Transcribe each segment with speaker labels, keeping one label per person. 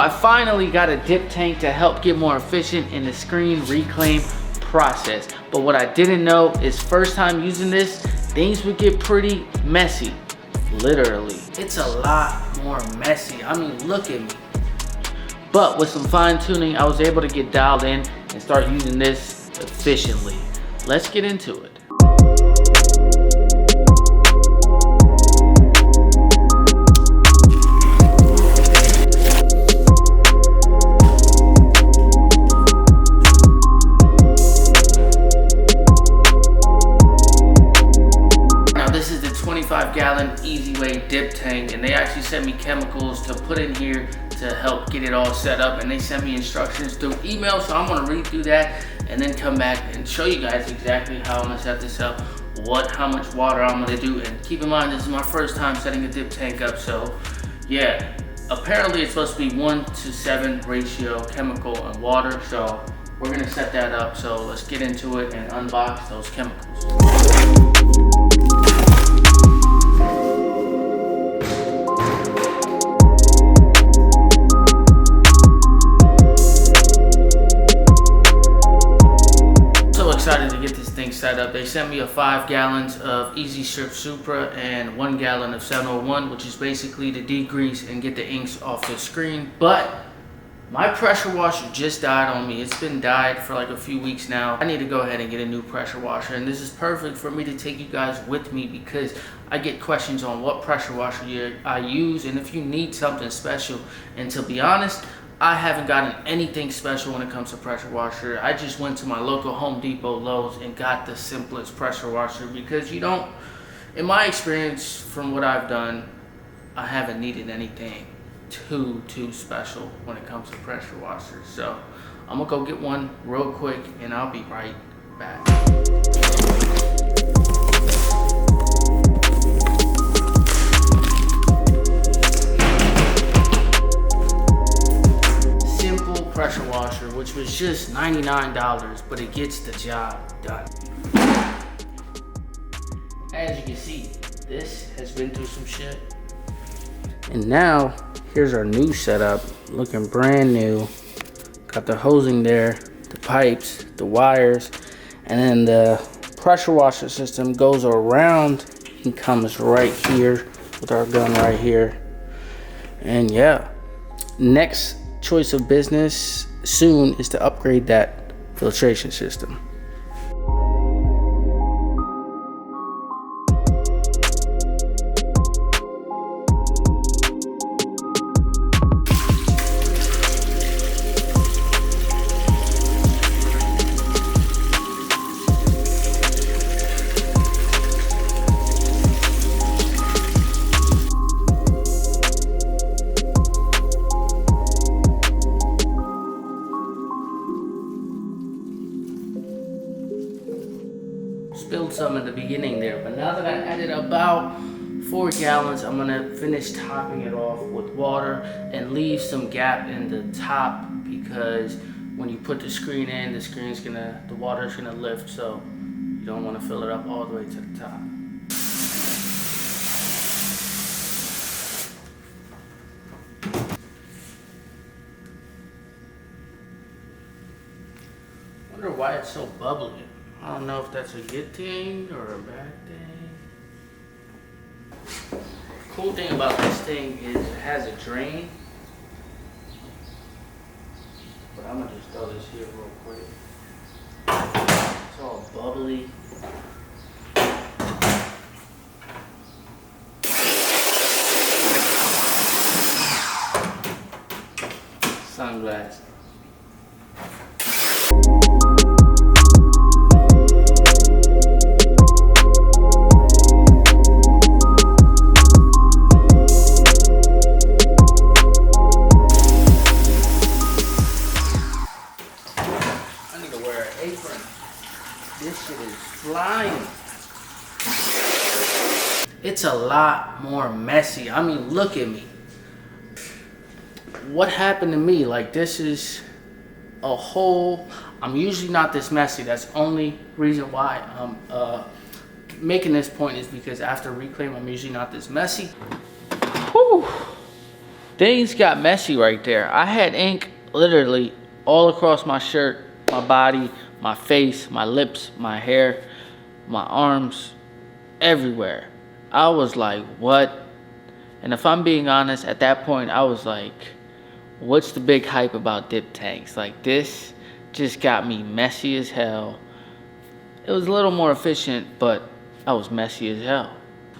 Speaker 1: I finally got a dip tank to help get more efficient in the screen reclaim process. But what I didn't know is first time using this, things would get pretty messy. Literally. It's a lot more messy. I mean, look at me. But with some fine tuning, I was able to get dialed in and start using this efficiently. Let's get into it. Gallon Easiway dip tank, and they actually sent me chemicals to put in here to help get it all set up, and they sent me instructions through email, so I'm going to read through that and then come back and show you guys exactly how I'm going to set this up, how much water I'm going to do. And keep in mind, this is my first time setting a dip tank up, so yeah, apparently it's supposed to be 1:7 ratio chemical and water, so we're going to set that up. So let's get into it and unbox those chemicals. Excited to get this thing set up. They sent me 5 gallons of Easy Strip Supra and 1 gallon of 701, which is basically to degrease and get the inks off the screen. But my pressure washer just died on me. It's been died for like a few weeks now. I need to go ahead and get a new pressure washer, and this is perfect for me to take you guys with me because I get questions on what pressure washer I use and if you need something special. And to be honest, I haven't gotten anything special when it comes to pressure washer. I just went to my local Home Depot, Lowe's, and got the simplest pressure washer because you don't, in my experience from what I've done, I haven't needed anything too special when it comes to pressure washers. So I'm gonna go get one real quick and I'll be right back. Pressure washer, which was just $99, but it gets the job done. As you can see, this has been through some shit. And now, here's our new setup, looking brand new. Got the hosing there, the pipes, the wires, and then the pressure washer system goes around and comes right here with our gun right here. And yeah, next choice of business soon is to upgrade that filtration system. Spilled some in the beginning there, but now that I added about 4 gallons, I'm gonna finish topping it off with water and leave some gap in the top because when you put the screen in, the water's gonna lift, so you don't want to fill it up all the way to the top. Wonder why it's so bubbly. I don't know if that's a good thing or a bad thing. Cool thing about this thing is it has a drain. But I'm gonna just throw this here real quick. It's all bubbly. Sunglasses. This shit is flying. It's a lot more messy. I mean, look at me. What happened to me? Like, this is a whole, I'm usually not this messy. That's the only reason why I'm making this point is because after reclaim, I'm usually not this messy. Whew. Things got messy right there. I had ink literally all across my shirt, my body, my face, my lips, my hair, my arms, everywhere. I was like, what? And if I'm being honest, at that point, I was like, what's the big hype about dip tanks? Like, this just got me messy as hell. It was a little more efficient, but I was messy as hell.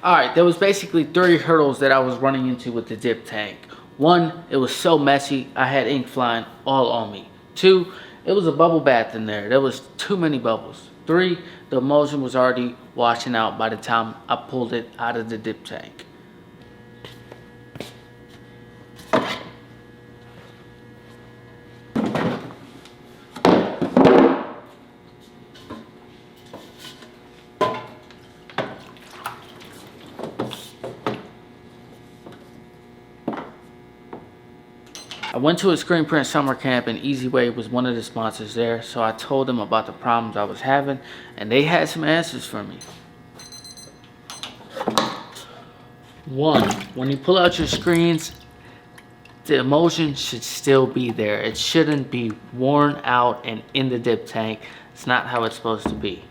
Speaker 1: All right, there was basically 3 hurdles that I was running into with the dip tank. 1, it was so messy, I had ink flying all on me. 2, it was a bubble bath in there. There was too many bubbles. 3, the emulsion was already washing out by the time I pulled it out of the dip tank. I went to a screen print summer camp and Easiway was one of the sponsors there, so I told them about the problems I was having and they had some answers for me. 1, when you pull out your screens, the emulsion should still be there. It shouldn't be worn out and in the dip tank. It's not how it's supposed to be.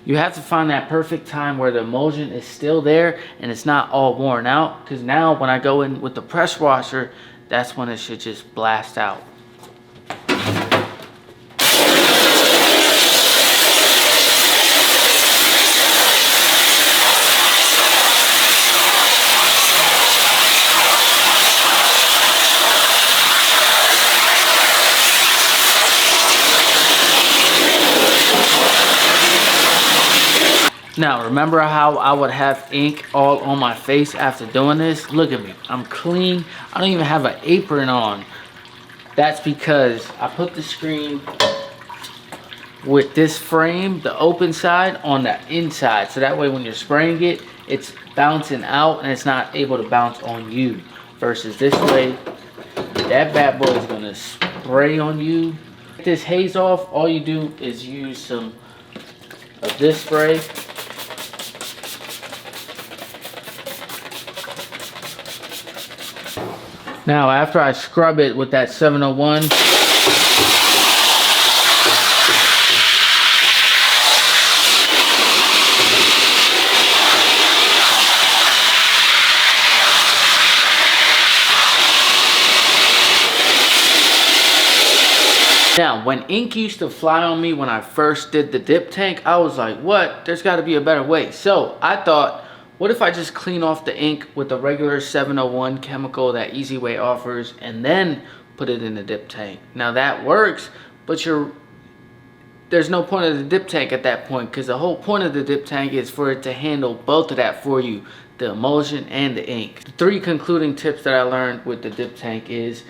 Speaker 1: You have to find that perfect time where the emulsion is still there and it's not all worn out, because now when I go in with the press washer, that's when it should just blast out. Now, remember how I would have ink all on my face after doing this? Look at me, I'm clean. I don't even have an apron on. That's because I put the screen with this frame, the open side, on the inside. So that way when you're spraying it, it's bouncing out and it's not able to bounce on you. Versus this way, that bad boy is gonna spray on you. Get this haze off, all you do is use some of this spray. Now, after I scrub it with that 701, now, when ink used to fly on me when I first did the dip tank, I was like, what? There's got to be a better way. So I thought, what if I just clean off the ink with the regular 701 chemical that Easiway offers and then put it in the dip tank? Now that works, but there's no point of the dip tank at that point, because the whole point of the dip tank is for it to handle both of that for you, the emulsion and the ink. The 3 concluding tips that I learned with the dip tank is,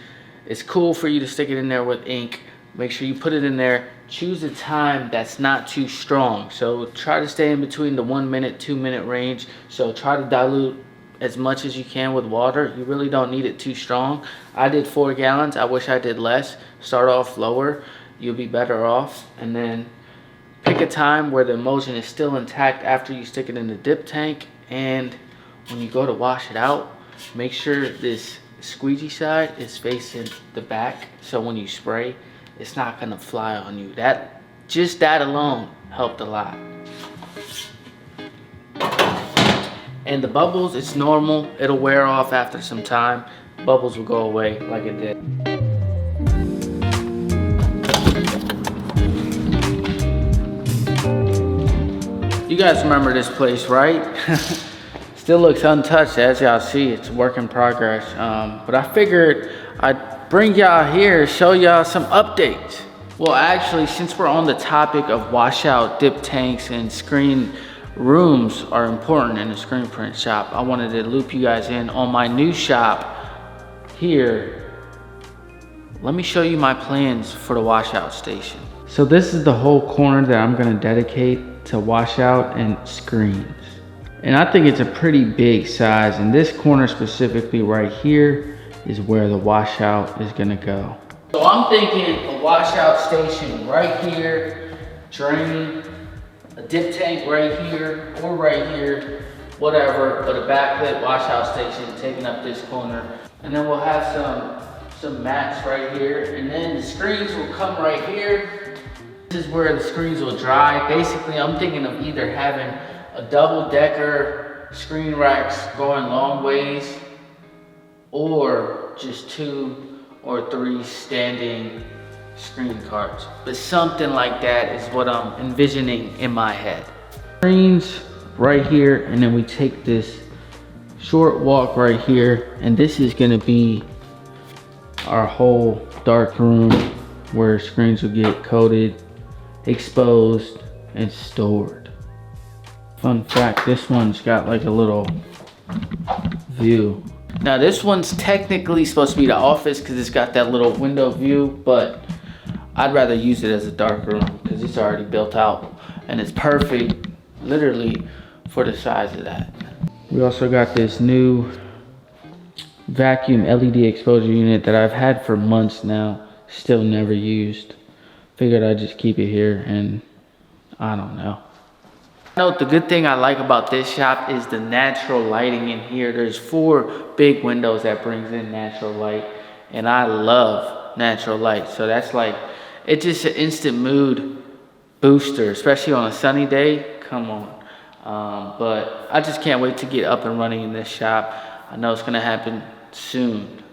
Speaker 1: it's cool for you to stick it in there with ink. Make sure you put it in there. Choose a time that's not too strong. So try to stay in between the 1 minute, 2 minute range. So try to dilute as much as you can with water. You really don't need it too strong. I did 4 gallons. I wish I did less. Start off lower. You'll be better off. And then pick a time where the emulsion is still intact after you stick it in the dip tank. And when you go to wash it out, make sure this squeegee side is facing the back. So when you spray, it's not gonna fly on you. Just that alone helped a lot. And the bubbles, it's normal. It'll wear off after some time. Bubbles will go away like it did. You guys remember this place, right? Still looks untouched, as y'all see. It's a work in progress. But I figured I'd bring y'all here, show y'all some updates. Well, actually, since we're on the topic of washout dip tanks and screen rooms are important in a screen print shop, I wanted to loop you guys in on my new shop here. Let me show you my plans for the washout station. So this is the whole corner that I'm gonna dedicate to washout and screens. And I think it's a pretty big size, and this corner specifically right here is where the washout is gonna go. So I'm thinking a washout station right here, drain, a dip tank right here or right here, whatever, but a backlit washout station taking up this corner. And then we'll have some mats right here, and then the screens will come right here. This is where the screens will dry. Basically, I'm thinking of either having a double-decker screen racks going long ways, or just 2 or 3 standing screen carts. But something like that is what I'm envisioning in my head. Screens right here, and then we take this short walk right here, and this is gonna be our whole dark room where screens will get coated, exposed, and stored. Fun fact, this one's got like a little view. Now this one's technically supposed to be the office because it's got that little window view, but I'd rather use it as a dark room because it's already built out and it's perfect literally for the size of that. We also got this new vacuum LED exposure unit that I've had for months now, still never used. Figured I'd just keep it here, and I don't know. The good thing I like about this shop is the natural lighting in here. There's 4 big windows that brings in natural light, and I love natural light. So that's like, it's just an instant mood booster, especially on a sunny day. Come on. But I just can't wait to get up and running in this shop. I know it's gonna happen soon.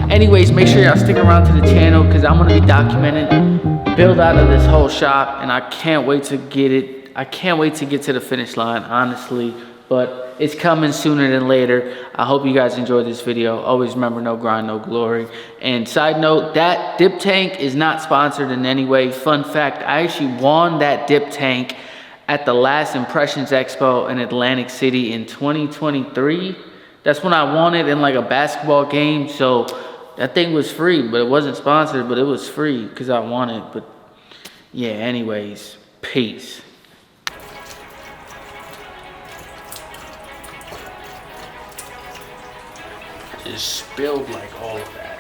Speaker 1: Anyways, make sure y'all stick around to the channel because I'm gonna be documenting build out of this whole shop, and I can't wait to get it. I can't wait to get to the finish line, honestly, but it's coming sooner than later. I hope you guys enjoyed this video. Always remember, no grind, no glory. And side note, that dip tank is not sponsored in any way. Fun fact, I actually won that dip tank at the last Impressions Expo in Atlantic City in 2023. That's when I won it in like a basketball game. So that thing was free, but it wasn't sponsored, but it was free because I won it. But yeah, anyways, peace. Just spilled like all of that.